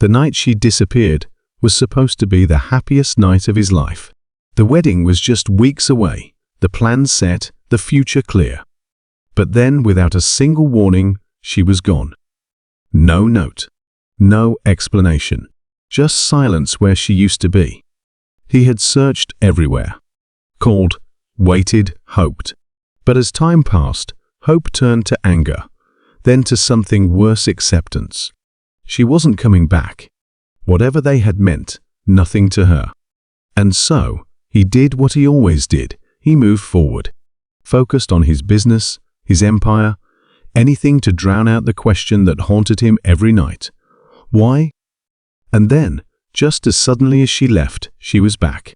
The night she disappeared was supposed to be the happiest night of his life. The wedding was just weeks away, the plans set, the future clear. But then, without a single warning, she was gone. No note. No explanation. Just silence where she used to be. He had searched everywhere. Called, waited, hoped. But as time passed, hope turned to anger, then to something worse, acceptance. She wasn't coming back. Whatever they had meant, nothing to her. And so, he did what he always did. He moved forward. Focused on his business, his empire, anything to drown out the question that haunted him every night. Why? And then, just as suddenly as she left, she was back.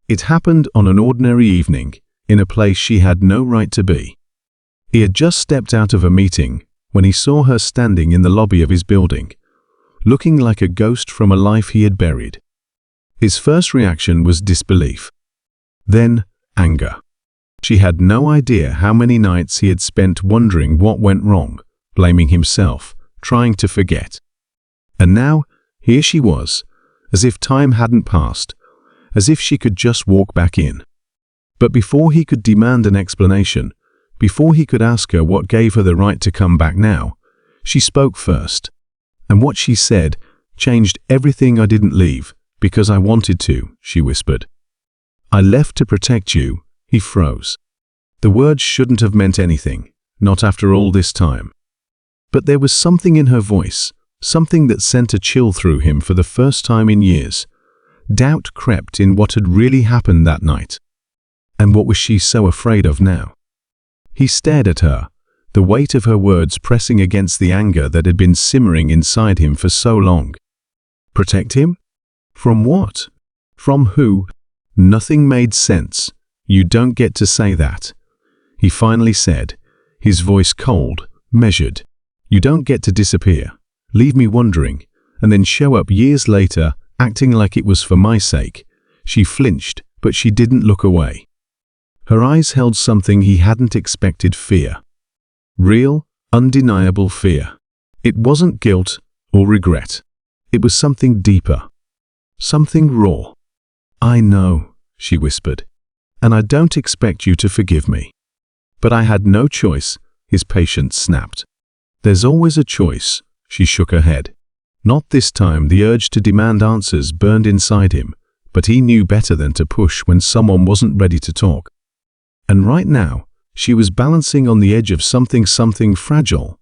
It happened on an ordinary evening, in a place she had no right to be. He had just stepped out of a meeting when he saw her standing in the lobby of his building, looking like a ghost from a life he had buried. His first reaction was disbelief. Then, anger. She had no idea how many nights he had spent wondering what went wrong, blaming himself, trying to forget. And now, here she was, as if time hadn't passed, as if she could just walk back in. But before he could demand an explanation, before he could ask her what gave her the right to come back now, she spoke first. And what she said changed everything. I didn't leave because I wanted to, she whispered. I left to protect you. He froze. The words shouldn't have meant anything, not after all this time. But there was something in her voice, something that sent a chill through him for the first time in years. Doubt crept in what had really happened that night. And what was she so afraid of now? He stared at her, the weight of her words pressing against the anger that had been simmering inside him for so long. Protect him? From what? From who? Nothing made sense. You don't get to say that. He finally said, his voice cold, measured. You don't get to disappear, leave me wondering, and then show up years later, acting like it was for my sake. She flinched, but she didn't look away. Her eyes held something he hadn't expected: fear. Real, undeniable fear. It wasn't guilt or regret. It was something deeper. Something raw. I know, she whispered, and I don't expect you to forgive me. But I had no choice, his patience snapped. There's always a choice, she shook her head. Not this time. The urge to demand answers burned inside him, but he knew better than to push when someone wasn't ready to talk. And right now, she was balancing on the edge of something fragile.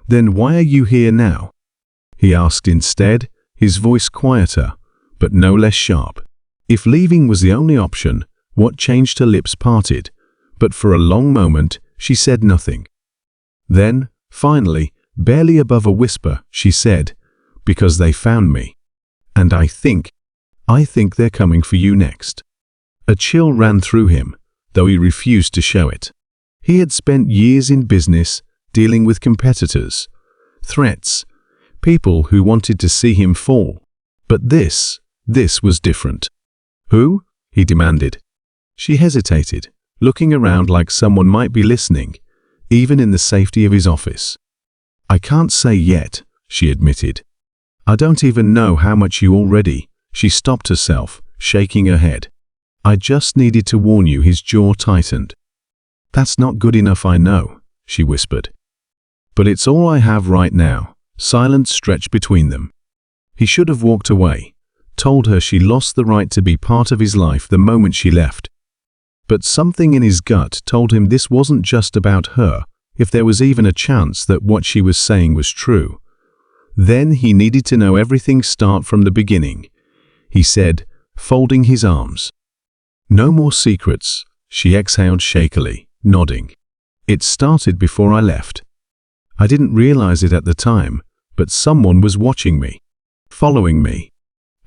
Then why are you here now? He asked instead, his voice quieter, but no less sharp. If leaving was the only option, what changed? Her lips parted, but for a long moment, she said nothing. Then, finally, barely above a whisper, she said, because they found me. And I think they're coming for you next. A chill ran through him, though he refused to show it. He had spent years in business, dealing with competitors, threats, people who wanted to see him fall. But this was different. Who? He demanded. She hesitated, looking around like someone might be listening, even in the safety of his office. I can't say yet, she admitted. I don't even know how much you already. She stopped herself, shaking her head. I just needed to warn you. His jaw tightened. That's not good enough, I know, she whispered. But it's all I have right now. Silence stretched between them. He should have walked away, told her she lost the right to be part of his life the moment she left. But something in his gut told him this wasn't just about her. If there was even a chance that what she was saying was true, then he needed to know everything. Start from the beginning, he said, folding his arms. No more secrets, she exhaled shakily, nodding. It started before I left. I didn't realize it at the time, but someone was watching me, following me.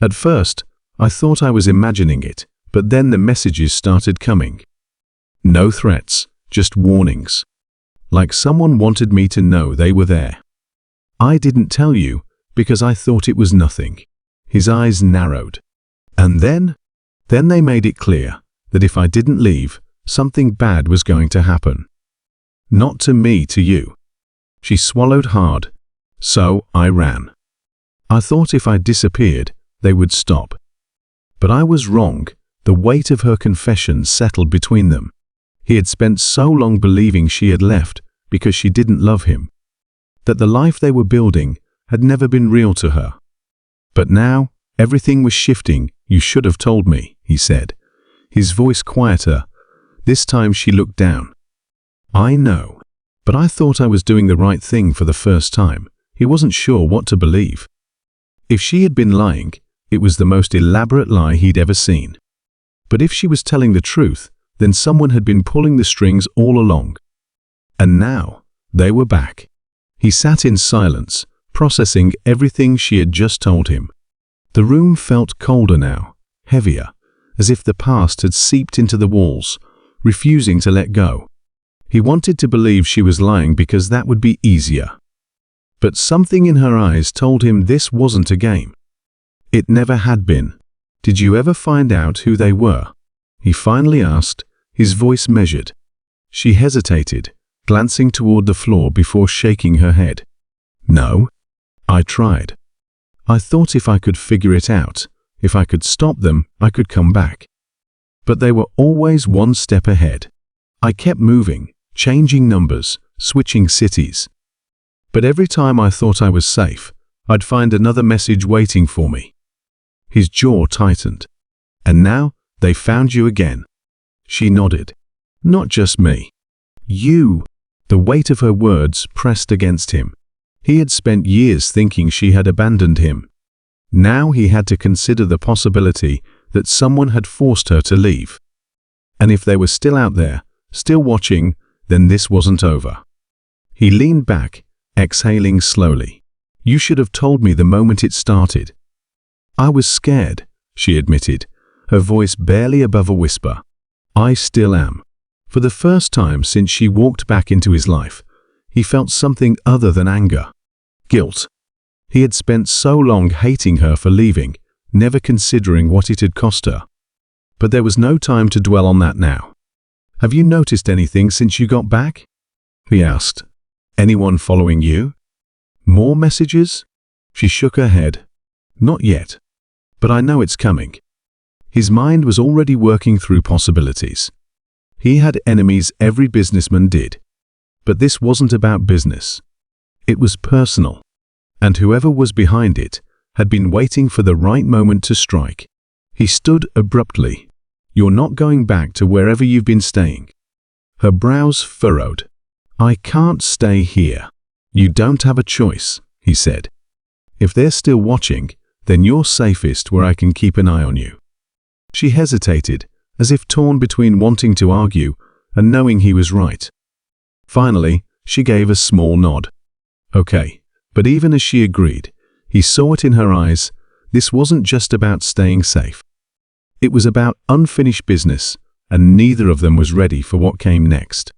At first, I thought I was imagining it, but then the messages started coming. No threats, just warnings. Like someone wanted me to know they were there. I didn't tell you because I thought it was nothing. His eyes narrowed. And then they made it clear that if I didn't leave, something bad was going to happen. Not to me, to you. She swallowed hard. So I ran. I thought if I disappeared, they would stop. But I was wrong. The weight of her confession settled between them. He had spent so long believing she had left because she didn't love him, that the life they were building had never been real to her. But now, everything was shifting. You should have told me, he said, his voice quieter. This time she looked down. I know, but I thought I was doing the right thing for the first time. He wasn't sure what to believe. If she had been lying, it was the most elaborate lie he'd ever seen. But if she was telling the truth, then someone had been pulling the strings all along. And now, they were back. He sat in silence, processing everything she had just told him. The room felt colder now, heavier, as if the past had seeped into the walls, refusing to let go. He wanted to believe she was lying because that would be easier. But something in her eyes told him this wasn't a game. It never had been. Did you ever find out who they were? He finally asked, his voice measured. She hesitated, glancing toward the floor before shaking her head. No. I tried. I thought if I could figure it out, if I could stop them, I could come back. But they were always one step ahead. I kept moving, changing numbers, switching cities. But every time I thought I was safe, I'd find another message waiting for me. His jaw tightened. And now, they found you again. She nodded. Not just me. You. The weight of her words pressed against him. He had spent years thinking she had abandoned him. Now he had to consider the possibility that someone had forced her to leave. And if they were still out there, still watching, then this wasn't over. He leaned back, exhaling slowly. You should have told me the moment it started. I was scared, she admitted, her voice barely above a whisper. I still am. For the first time since she walked back into his life, he felt something other than anger. Guilt. He had spent so long hating her for leaving, never considering what it had cost her. But there was no time to dwell on that now. Have you noticed anything since you got back? He asked. Anyone following you? More messages? She shook her head. Not yet. But I know it's coming. His mind was already working through possibilities. He had enemies every businessman did. But this wasn't about business. It was personal. And whoever was behind it had been waiting for the right moment to strike. He stood abruptly. You're not going back to wherever you've been staying. Her brows furrowed. I can't stay here. You don't have a choice, he said. If they're still watching, then you're safest where I can keep an eye on you. She hesitated, as if torn between wanting to argue and knowing he was right. Finally, she gave a small nod. Okay, but even as she agreed, he saw it in her eyes. This wasn't just about staying safe. It was about unfinished business, and neither of them was ready for what came next.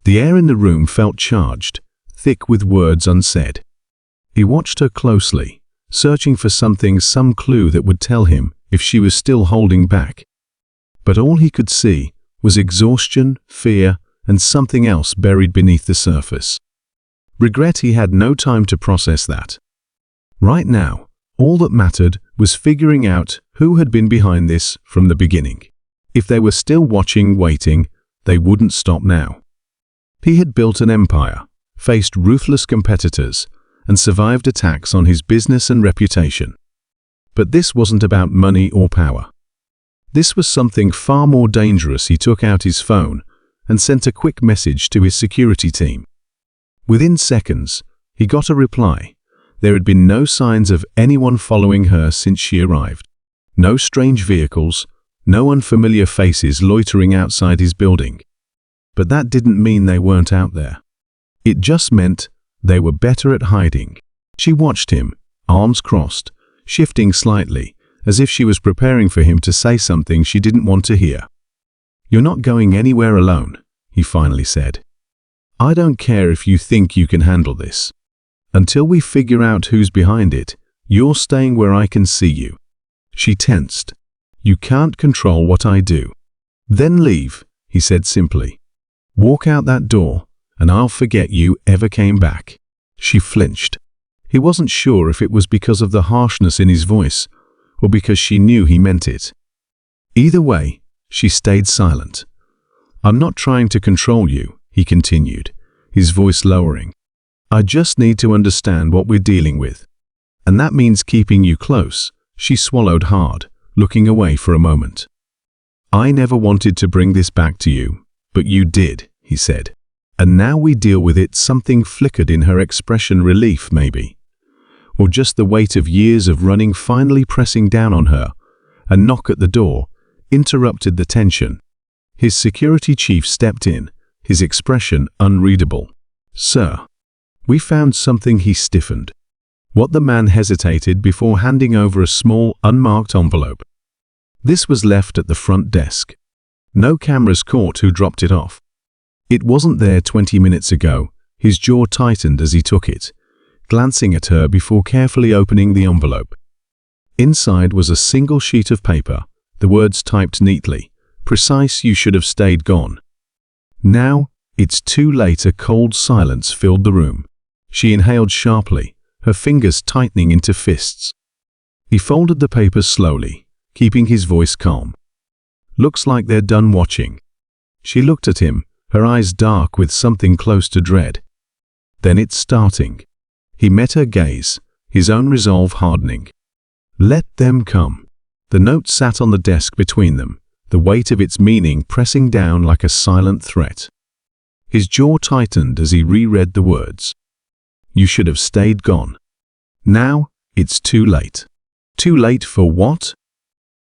The air in the room felt charged, thick with words unsaid. He watched her closely, searching for something, some clue that would tell him if she was still holding back. But all he could see was exhaustion, fear, and something else buried beneath the surface. Regret. He had no time to process that. Right now, all that mattered was figuring out who had been behind this from the beginning. If they were still watching, waiting, they wouldn't stop now. He had built an empire, faced ruthless competitors, and survived attacks on his business and reputation. But this wasn't about money or power. This was something far more dangerous. He took out his phone and sent a quick message to his security team. Within seconds, he got a reply. There had been no signs of anyone following her since she arrived. No strange vehicles, no unfamiliar faces loitering outside his building. But that didn't mean they weren't out there. It just meant they were better at hiding. She watched him, arms crossed, shifting slightly, as if she was preparing for him to say something she didn't want to hear. You're not going anywhere alone, he finally said. I don't care if you think you can handle this. Until we figure out who's behind it, you're staying where I can see you. She tensed. You can't control what I do. Then leave, he said simply. Walk out that door, and I'll forget you ever came back. She flinched. He wasn't sure if it was because of the harshness in his voice or because she knew he meant it. Either way, she stayed silent. "I'm not trying to control you," he continued, his voice lowering. "I just need to understand what we're dealing with. And that means keeping you close." She swallowed hard, looking away for a moment. "I never wanted to bring this back to you, but you did," he said. "And now we deal with it." Something flickered in her expression, relief maybe. Or just the weight of years of running finally pressing down on her. A knock at the door interrupted the tension. His security chief stepped in, his expression unreadable. "Sir, we found something." He stiffened. What? The man hesitated before handing over a small, unmarked envelope. This was left at the front desk. No cameras caught who dropped it off. It wasn't there 20 minutes ago. His jaw tightened as he took it, glancing at her before carefully opening the envelope. Inside was a single sheet of paper, the words typed neatly, "Precise, you should have stayed gone." "Now, it's too late." A cold silence filled the room. She inhaled sharply, her fingers tightening into fists. He folded the paper slowly, keeping his voice calm. "Looks like they're done watching." She looked at him, her eyes dark with something close to dread. "Then it's starting." He met her gaze, his own resolve hardening. "Let them come." The note sat on the desk between them, the weight of its meaning pressing down like a silent threat. His jaw tightened as he reread the words. "You should have stayed gone. Now, it's too late." Too late for what?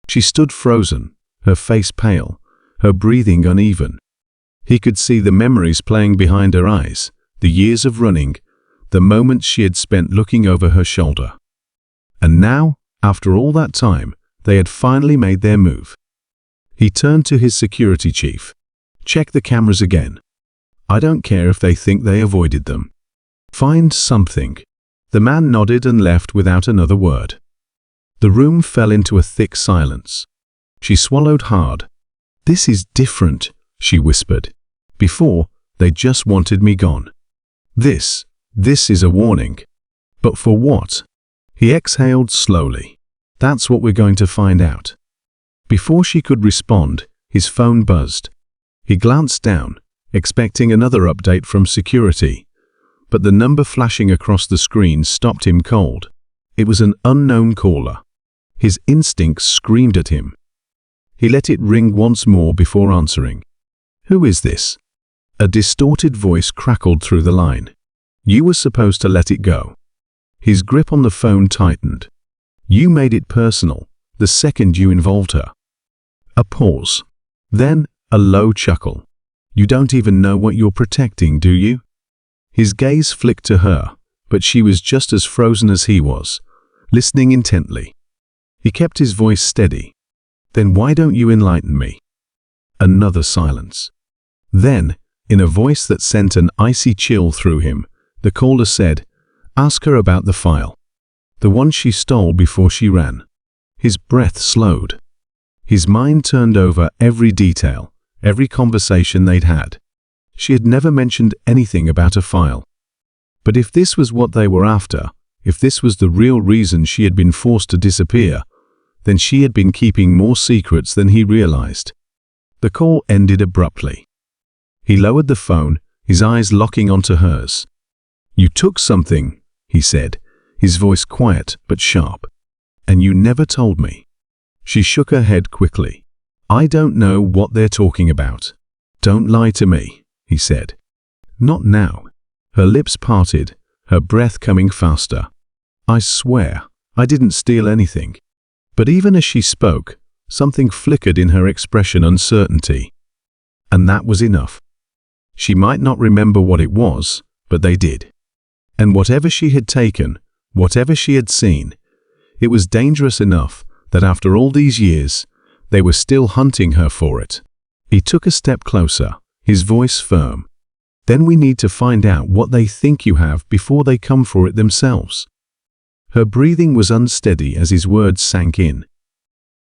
She stood frozen, her face pale, her breathing uneven. He could see the memories playing behind her eyes, the years of running, the moments she had spent looking over her shoulder. And now, after all that time, they had finally made their move. He turned to his security chief. "Check the cameras again. I don't care if they think they avoided them. Find something." The man nodded and left without another word. The room fell into a thick silence. She swallowed hard. "This is different," she whispered. "Before, they just wanted me gone. This is a warning." "But for what?" He exhaled slowly. "That's what we're going to find out." Before she could respond, his phone buzzed. He glanced down, expecting another update from security. But the number flashing across the screen stopped him cold. It was an unknown caller. His instincts screamed at him. He let it ring once more before answering. "Who is this?" A distorted voice crackled through the line. "You were supposed to let it go." His grip on the phone tightened. "You made it personal, the second you involved her." A pause. Then, a low chuckle. "You don't even know what you're protecting, do you?" His gaze flicked to her, but she was just as frozen as he was, listening intently. He kept his voice steady. "Then why don't you enlighten me?" Another silence. Then, in a voice that sent an icy chill through him, the caller said, "Ask her about the file. The one she stole before she ran." His breath slowed. His mind turned over every detail, every conversation they'd had. She had never mentioned anything about a file. But if this was what they were after, if this was the real reason she had been forced to disappear, then she had been keeping more secrets than he realized. The call ended abruptly. He lowered the phone, his eyes locking onto hers. "You took something," he said, his voice quiet but sharp. "And you never told me." She shook her head quickly. "I don't know what they're talking about." "Don't lie to me," he said. "Not now." Her lips parted, her breath coming faster. "I swear, I didn't steal anything." But even as she spoke, something flickered in her expression, uncertainty. And that was enough. She might not remember what it was, but they did. And whatever she had taken, whatever she had seen, it was dangerous enough that after all these years, they were still hunting her for it. He took a step closer, his voice firm. "Then we need to find out what they think you have before they come for it themselves." Her breathing was unsteady as his words sank in.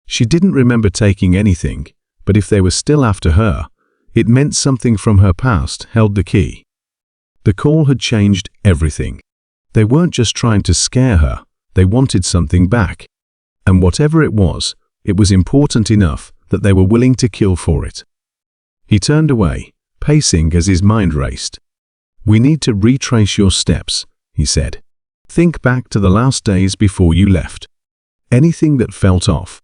She didn't remember taking anything, but if they were still after her, it meant something from her past held the key. The call had changed everything. They weren't just trying to scare her, they wanted something back. And whatever it was important enough that they were willing to kill for it. He turned away, pacing as his mind raced. "We need to retrace your steps," he said. "Think back to the last days before you left. Anything that felt off.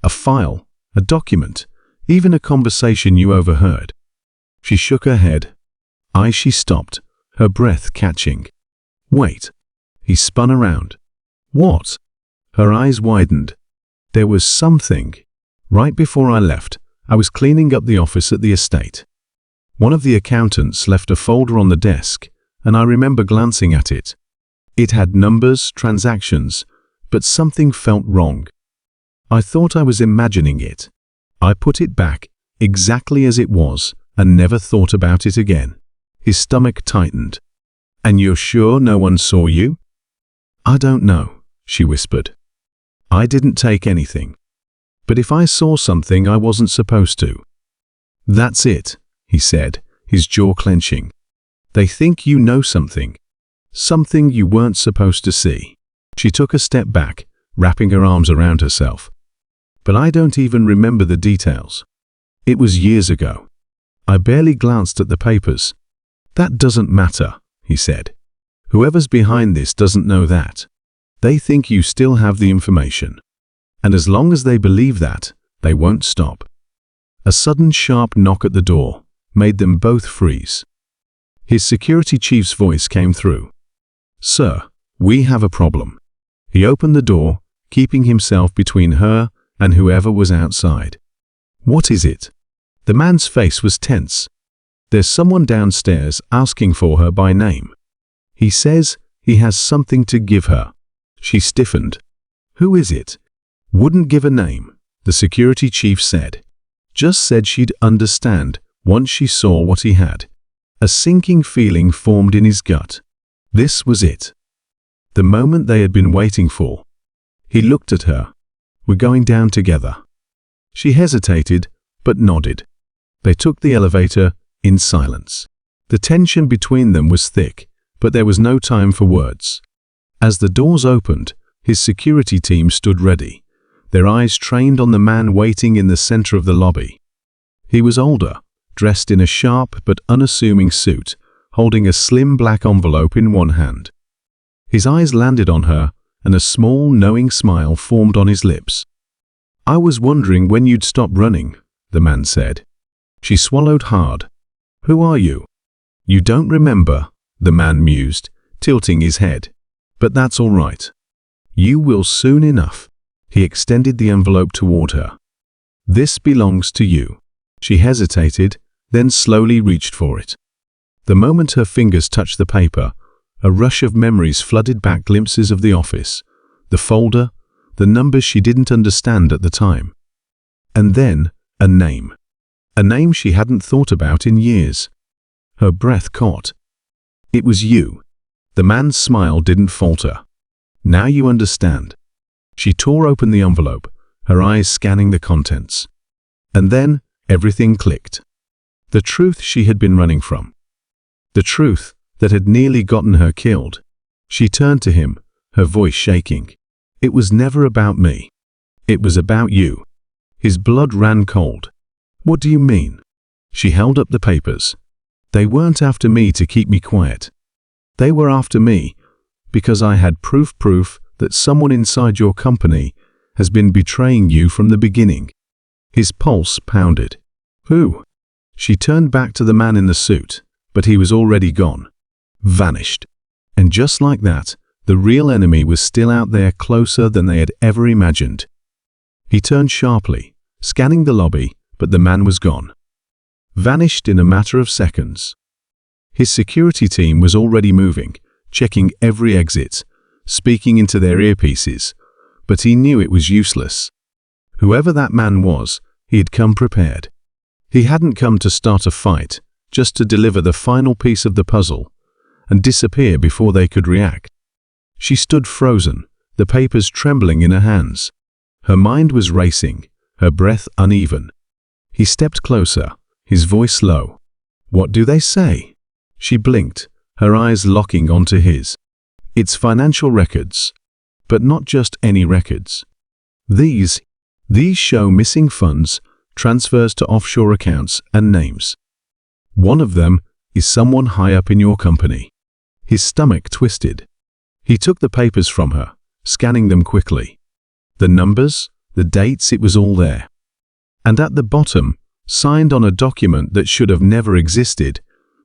A file, a document, even a conversation you overheard." She shook her head. She stopped, her breath catching. "Wait." He spun around. "What?" Her eyes widened. "There was something. Right before I left, I was cleaning up the office at the estate. One of the accountants left a folder on the desk, and I remember glancing at it. It had numbers, transactions, but something felt wrong. I thought I was imagining it. I put it back, exactly as it was, and never thought about it again." His stomach tightened. "And you're sure no one saw you?" "I don't know," she whispered. "I didn't take anything. But if I saw something I wasn't supposed to." "That's it," he said, his jaw clenching. "They think you know something. Something you weren't supposed to see." She took a step back, wrapping her arms around herself. "But I don't even remember the details. It was years ago. I barely glanced at the papers." "That doesn't matter," he said. "Whoever's behind this doesn't know that. They think you still have the information. And as long as they believe that, they won't stop." A sudden sharp knock at the door made them both freeze. His security chief's voice came through. "Sir, we have a problem." He opened the door, keeping himself between her and whoever was outside. "What is it?" The man's face was tense. "There's someone downstairs asking for her by name. He says he has something to give her." She stiffened. "Who is it?" "Wouldn't give a name," the security chief said. "Just said she'd understand once she saw what he had." A sinking feeling formed in his gut. This was it. The moment they had been waiting for. He looked at her. "We're going down together." She hesitated, but nodded. They took the elevator in silence. The tension between them was thick, but there was no time for words. As the doors opened, his security team stood ready, their eyes trained on the man waiting in the center of the lobby. He was older, dressed in a sharp but unassuming suit, holding a slim black envelope in one hand. His eyes landed on her, and a small, knowing smile formed on his lips. "I was wondering when you'd stop running," the man said. She swallowed hard. "Who are you?" "You don't remember," the man mused, tilting his head. "But that's all right. You will soon enough." He extended the envelope toward her. "This belongs to you." She hesitated, then slowly reached for it. The moment her fingers touched the paper, a rush of memories flooded back, glimpses of the office, the folder, the numbers she didn't understand at the time. And then, a name. A name she hadn't thought about in years. Her breath caught. "It was you." The man's smile didn't falter. "Now you understand." She tore open the envelope, her eyes scanning the contents. And then, everything clicked. The truth she had been running from. The truth that had nearly gotten her killed. She turned to him, her voice shaking. "It was never about me. It was about you." His blood ran cold. "What do you mean?" She held up the papers. "They weren't after me to keep me quiet. They were after me because I had proof that someone inside your company has been betraying you from the beginning." His pulse pounded. "Who?" She turned back to the man in the suit, but he was already gone. Vanished. And just like that, the real enemy was still out there, closer than they had ever imagined. He turned sharply, scanning the lobby, but the man was gone. Vanished in a matter of seconds. His security team was already moving, checking every exit, speaking into their earpieces, but he knew it was useless. Whoever that man was, he had come prepared. He hadn't come to start a fight, just to deliver the final piece of the puzzle and disappear before they could react. She stood frozen, the papers trembling in her hands. Her mind was racing, her breath uneven. He stepped closer, his voice low. "What do they say?" She blinked, her eyes locking onto his. It's financial records. But not just any records. These show missing funds, transfers to offshore accounts, and names. One of them is someone high up in your company. His stomach twisted. He took the papers from her, scanning them quickly. The numbers, the dates, it was all there. And at the bottom, signed on a document that should have never existed,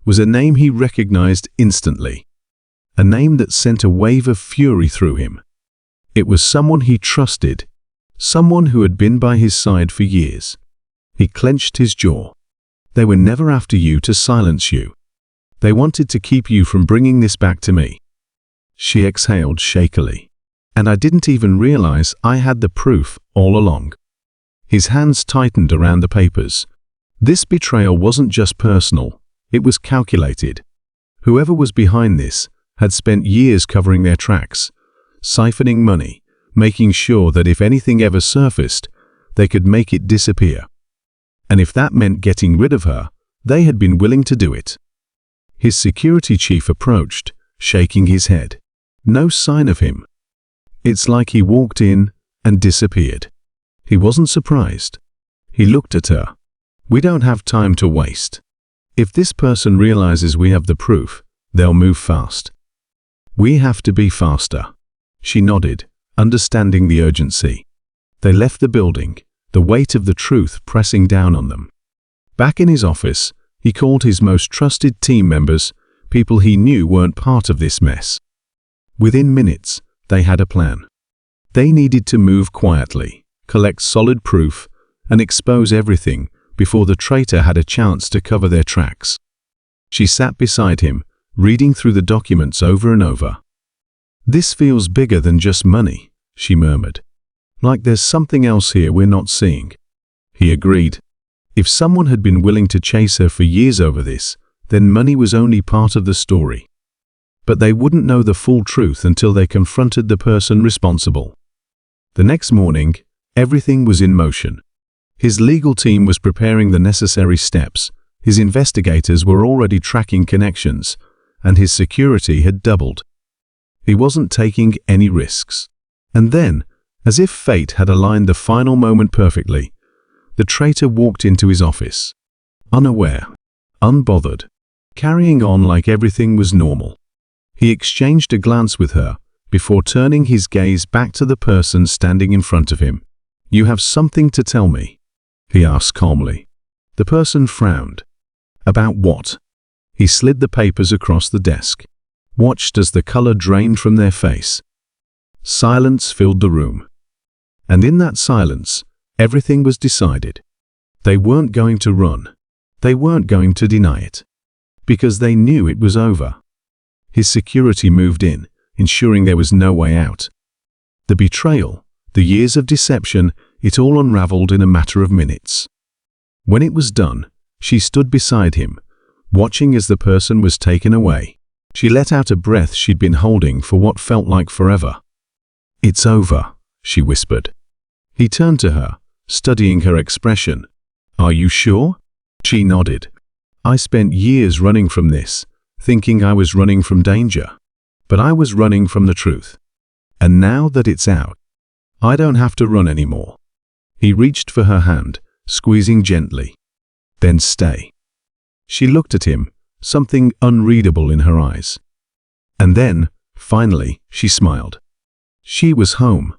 was a name he recognized instantly. A name that sent a wave of fury through him. It was someone he trusted, someone who had been by his side for years. He clenched his jaw. They were never after you to silence you. They wanted to keep you from bringing this back to me. She exhaled shakily. And I didn't even realize I had the proof all along. His hands tightened around the papers. This betrayal wasn't just personal, it was calculated. Whoever was behind this had spent years covering their tracks, siphoning money, making sure that if anything ever surfaced, they could make it disappear. And if that meant getting rid of her, they had been willing to do it. His security chief approached, shaking his head. No sign of him. It's like he walked in and disappeared. He wasn't surprised. He looked at her. We don't have time to waste. If this person realizes we have the proof, they'll move fast. We have to be faster. She nodded, understanding the urgency. They left the building, the weight of the truth pressing down on them. Back in his office, he called his most trusted team members, people he knew weren't part of this mess. Within minutes, they had a plan. They needed to move quietly, collect solid proof, and expose everything before the traitor had a chance to cover their tracks. She sat beside him, reading through the documents over and over. "This feels bigger than just money," she murmured. "Like there's something else here we're not seeing." He agreed. If someone had been willing to chase her for years over this, then money was only part of the story. But they wouldn't know the full truth until they confronted the person responsible. The next morning, everything was in motion. His legal team was preparing the necessary steps, his investigators were already tracking connections, and his security had doubled. He wasn't taking any risks. And then, as if fate had aligned the final moment perfectly, the traitor walked into his office. Unaware, unbothered, carrying on like everything was normal. He exchanged a glance with her before turning his gaze back to the person standing in front of him. "You have something to tell me?" he asked calmly. The person frowned. "About what?" He slid the papers across the desk, watched as the color drained from their face. Silence filled the room. And in that silence, everything was decided. They weren't going to run. They weren't going to deny it. Because they knew it was over. His security moved in, ensuring there was no way out. The betrayal, the years of deception, it all unraveled in a matter of minutes. When it was done, she stood beside him, watching as the person was taken away. She let out a breath she'd been holding for what felt like forever. "It's over," she whispered. He turned to her, studying her expression. "Are you sure?" She nodded. "I spent years running from this, thinking I was running from danger. But I was running from the truth. And now that it's out, I don't have to run anymore." He reached for her hand, squeezing gently. "Then stay." She looked at him, something unreadable in her eyes. And then, finally, she smiled. She was home.